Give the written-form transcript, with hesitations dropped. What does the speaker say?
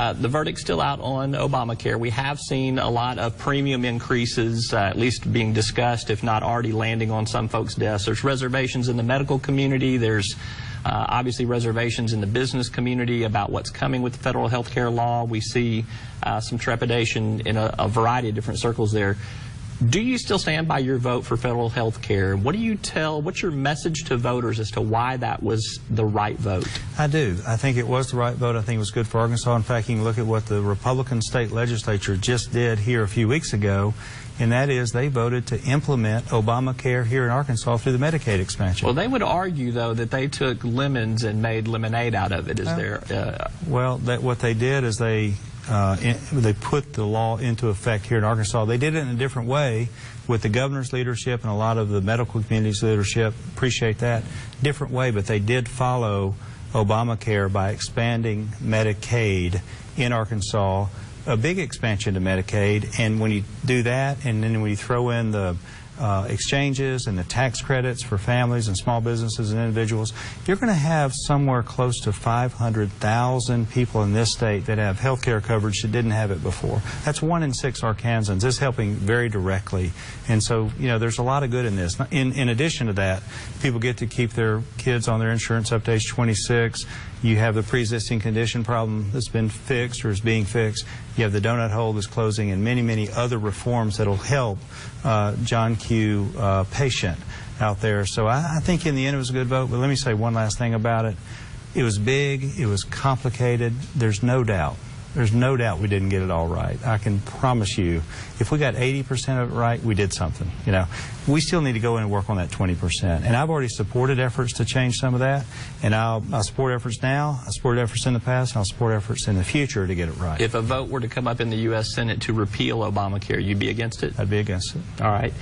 The verdict's still out on Obamacare. We have seen a lot of premium increases, at least being discussed, if not already landing on some folks' desks. There's reservations in the medical community. There's obviously reservations in the business community about what's coming with the federal health care law. We see some trepidation in a variety of different circles there. Do you still stand by your vote for federal health care? What's your message to voters as to why that was the right vote? I do. I think it was the right vote. I think it was good for Arkansas. In fact, you can look at what the Republican state legislature just did here a few weeks ago, and that is they voted to implement Obamacare here in Arkansas through the Medicaid expansion. Well, they would argue, though, that they took lemons and made lemonade out of it. Well, what they did is they put the law into effect here in Arkansas. They did it in a different way with the governor's leadership and a lot of the medical community's leadership. Appreciate that. Different way, but they did follow Obamacare by expanding Medicaid in Arkansas, a big expansion to Medicaid. And when you do that, and then when you throw in the exchanges and the tax credits for families and small businesses and individuals, you're going to have somewhere close to 500,000 people in this state that have health care coverage that didn't have it before. That's 1 in 6 Arkansans. It's helping very directly. And so, you know, there's a lot of good in this. In addition to that, people get to keep their kids on their insurance up to age 26. You have the pre-existing condition problem that's been fixed or is being fixed. You have the donut hole that's closing, and many, many other reforms that will help John Q. Patient out there. So I think in the end it was a good vote. But let me say one last thing about it. It was big. It was complicated. There's no doubt. There's no doubt we didn't get it all right. I can promise you, if we got 80% of it right, we did something. You know, we still need to go in and work on that 20%. And I've already supported efforts to change some of that. And I'll support efforts now. I supported efforts in the past, and I'll support efforts in the future to get it right. If a vote were to come up in the U.S. Senate to repeal Obamacare, you'd be against it? I'd be against it. All right.